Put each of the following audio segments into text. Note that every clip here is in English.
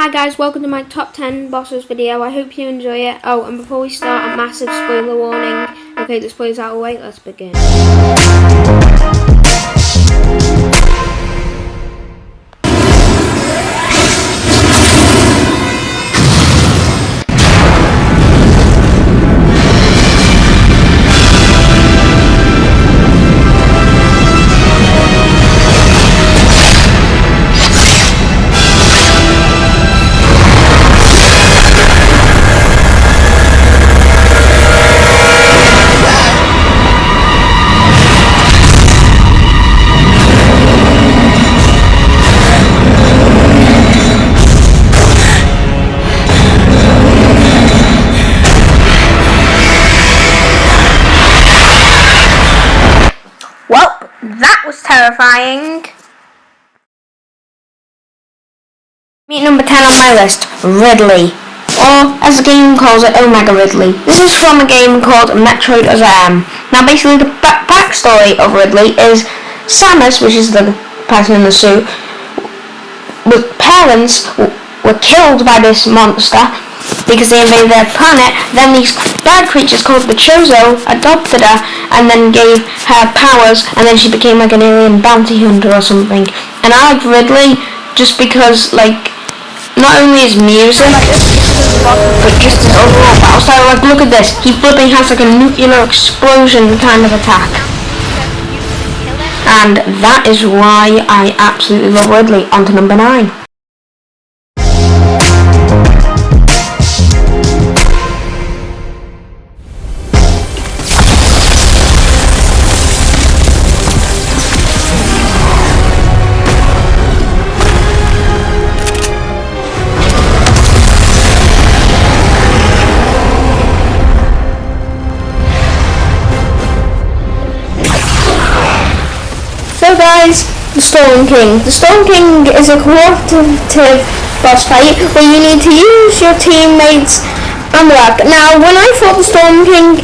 Hi guys, welcome to my top 10 bosses video. I hope you enjoy it. Oh, and before we start, a massive spoiler warning. Okay, the spoilers out of the way, let's begin. Well, that was terrifying. Meet number 10 on my list, Ridley. Or, as the game calls it, Mecha Ridley. This is from a game called Mecha Regula. Now basically the backstory of Ridley is Samus, which is the person in the suit, with parents were killed by this monster because they invaded their planet. Then these bad creatures called the Chozo adopted her and then gave her powers, and then she became like an alien bounty hunter or something. And I like Ridley just because, like, not only his music but just his overall battle style. Like, look at this, he flipping has like a nuclear explosion kind of attack, and that is why I absolutely love Ridley. On to number 9. So guys, the Stonecream. The Stonecream is a cooperative boss fight where you need to use your teammates and work. Now, when I fought the Stonecream,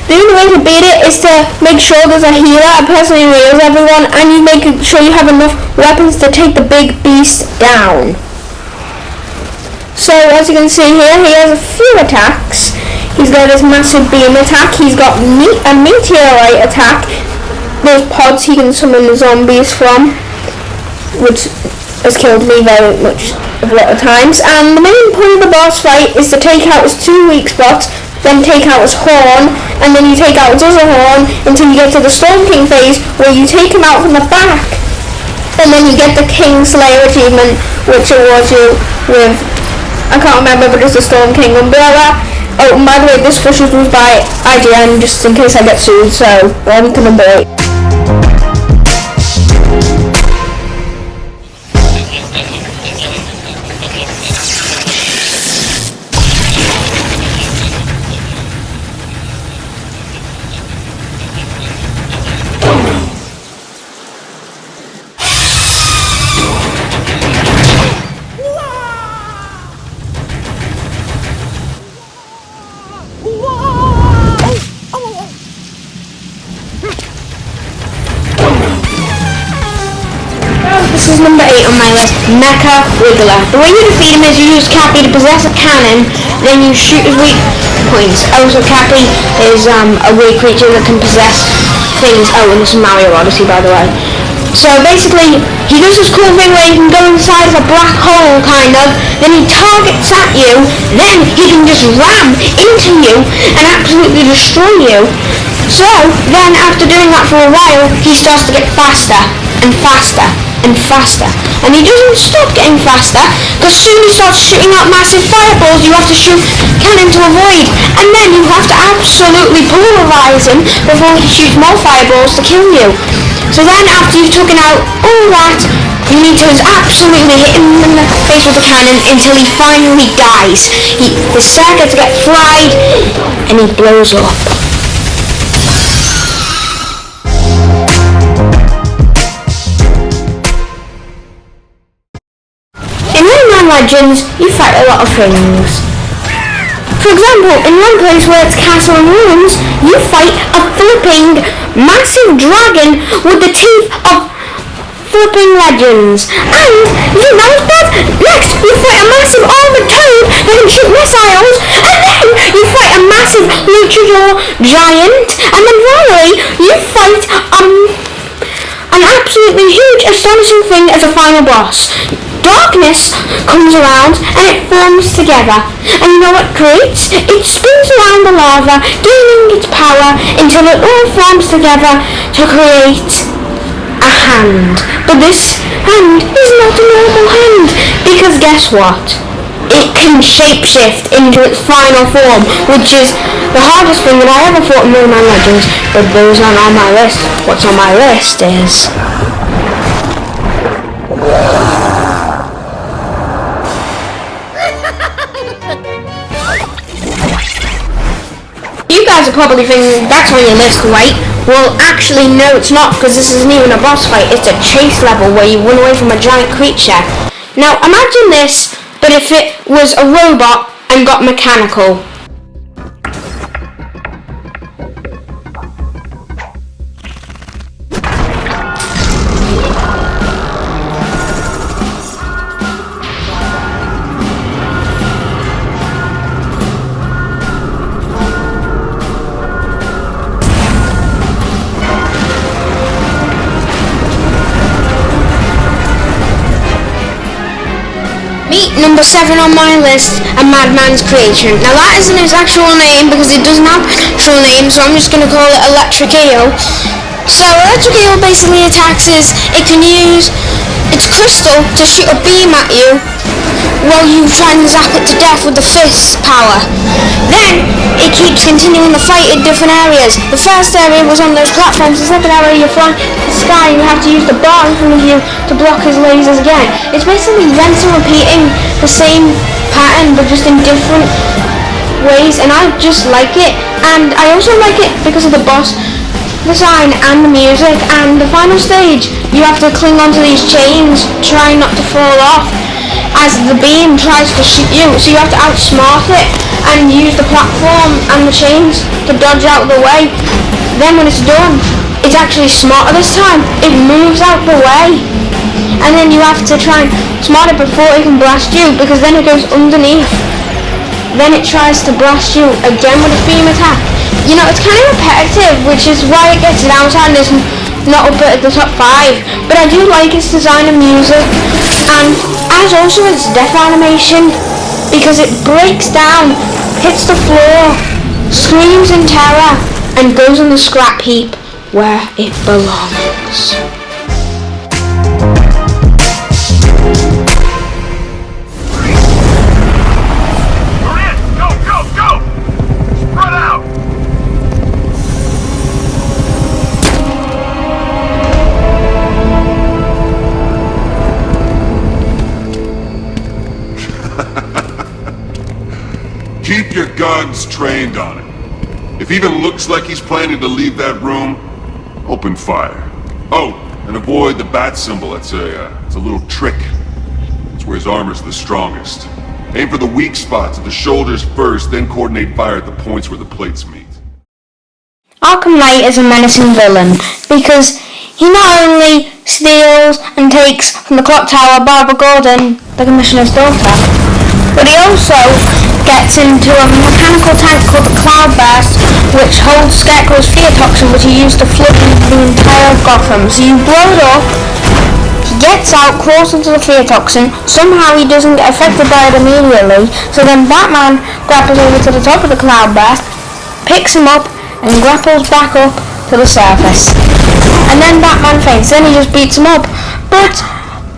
the only way to beat it is to make sure there's a healer, a person who heals everyone, and you make sure you have enough weapons to take the big beast down. So, as you can see here, he has a few attacks. He's got his massive beam attack, he's got a meteorite attack, those pods he can summon the zombies from, which has killed me very much a lot of times. And the main point of the boss fight is to take out his 2 weak spots, then take out his horn, and then you take out his other horn until you get to the Stonecream phase where you take him out from the back, and then you get the King Slayer achievement, which awards you with, I can't remember, but it's the Stonecream umbrella. Oh, and by the way, this footage was by IGN, just in case I get sued, so on to number 8. This is number 8 on my list, Mecha Regula. The way you defeat him is you use Cappy to possess a cannon, then you shoot his weak points. Also, Cappy is a weird creature that can possess things. Oh, and this is Mario Odyssey, by the way. So basically, he does this cool thing where he can go inside of a black hole, kind of, then he targets at you, then he can just ram into you and absolutely destroy you. So, then after doing that for a while, he starts to get faster and faster and faster. And he doesn't stop getting faster, because soon he starts shooting out massive fireballs you have to shoot cannon to avoid. And then you have to absolutely polarize him before he shoots more fireballs to kill you. So then after you've taken out all that, you need to absolutely hit him in the face with the cannon until he finally dies. His circuits get fried and he blows up. In Rayman Legends, you fight a lot of things. For example, in one place where it's castle and ruins, you fight a flipping massive dragon with the teeth of flipping legends. And you know that next you fight a massive giant, and then finally you fight an absolutely huge, astonishing thing as a final boss. Darkness comes around and it forms together. And you know what it creates? It spins around the lava, gaining its power until it all forms together to create a hand. But this hand is not a normal hand, because guess what? It can shapeshift into its final form, which is the hardest thing that I ever fought in Rayman Legends, but those aren't on my list. What's on my list is... You guys are probably thinking that's on your list, right? Well, actually, no, it's not, because this isn't even a boss fight. It's a chase level where you run away from a giant creature. Now, imagine this, but if it was a robot and got mechanical. Meet number 7 on my list, a Madman's Creation. Now that isn't his actual name because it doesn't have an actual name, so I'm just going to call it Electric Eel. So Electric Eel basically attacks it can use its crystal to shoot a beam at you while you try and zap it to death with the fist power. Then it keeps continuing the fight in different areas. The first area was on those platforms, the second area you're flying in the sky and you have to use the bar in front of you to block his lasers again. It's basically rinsing and repeating the same pattern but just in different ways, and I just like it. And I also like it because of the boss design and the music. And the final stage, you have to cling onto these chains, trying not to fall off as the beam tries to shoot you, so you have to outsmart it and use the platform and the chains to dodge out of the way. Then when it's done, it's actually smarter this time. It moves out the way, and then you have to try and smart it before it can blast you, because then it goes underneath. Then it tries to blast you again with a beam attack. You know, it's kind of repetitive, which is why it gets a downside and is not up at the top 5. But I do like its design and music, and as also its death animation, because it breaks down, hits the floor, screams in terror, and goes in the scrap heap where it belongs. Keep your guns trained on him. If he even looks like he's planning to leave that room, open fire. Oh, and avoid the bat symbol. It's a little trick. It's where his armor's the strongest. Aim for the weak spots at the shoulders first, then coordinate fire at the points where the plates meet. Arkham Knight is a menacing villain because he not only steals and takes from the clock tower Barbara Gordon, the Commissioner's daughter, but he also gets into a mechanical tank called the Cloudburst, which holds Scarecrow's fear toxin, which he used to flood the entire Gotham. So you blow it up, he gets out, crawls into the fear toxin, somehow he doesn't get affected by it immediately, so then Batman grapples over to the top of the Cloudburst, picks him up, and grapples back up to the surface. And then Batman faints, then he just beats him up. But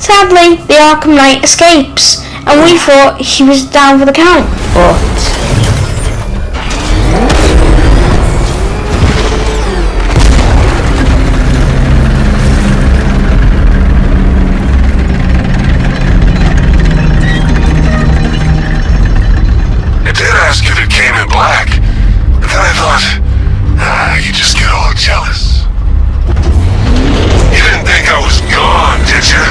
sadly, the Arkham Knight escapes, and we thought he was down for the count, but... I did ask if it came in black, but then I thought, you just get all jealous. You didn't think I was gone, did you?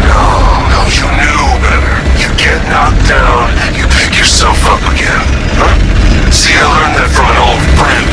No, you knew better. You get knocked down, you pick yourself up again. Huh? See, I learned that from an old friend.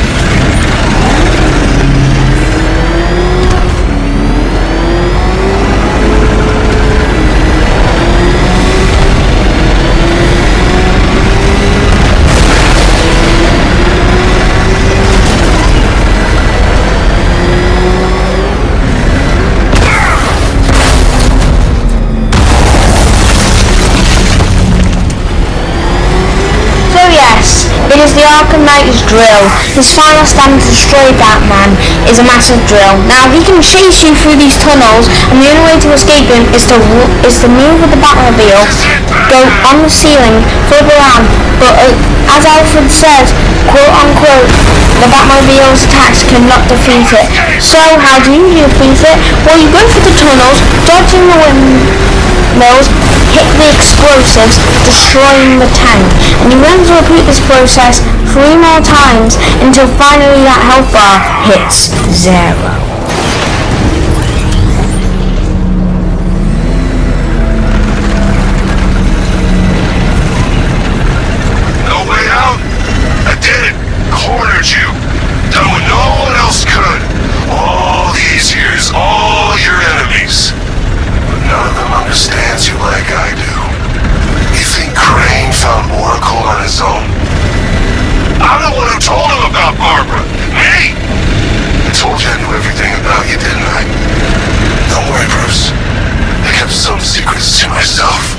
Because the Arkham Knight's drill, his final stand to destroy Batman, is a massive drill. Now he can chase you through these tunnels, and the only way to escape him is to move with the Batmobile, go on the ceiling, flip around. But as Alfred says, quote unquote, the Batmobile's attacks cannot defeat it. So how do you defeat it? Well, you go through the tunnels, dodging the windmills, hit the explosives, destroying the tank, and you then repeat this process 3 more times until finally that health bar hits 0. No way out? I did it! Cornered you! Done what no one else could! All these years, all your enemies! But none of them understands you like I do. You think Crane found Oracle on his own? I'm the one who told him about Barbara! Me! I told you I knew everything about you, didn't I? Don't worry, Bruce. I kept some secrets to myself.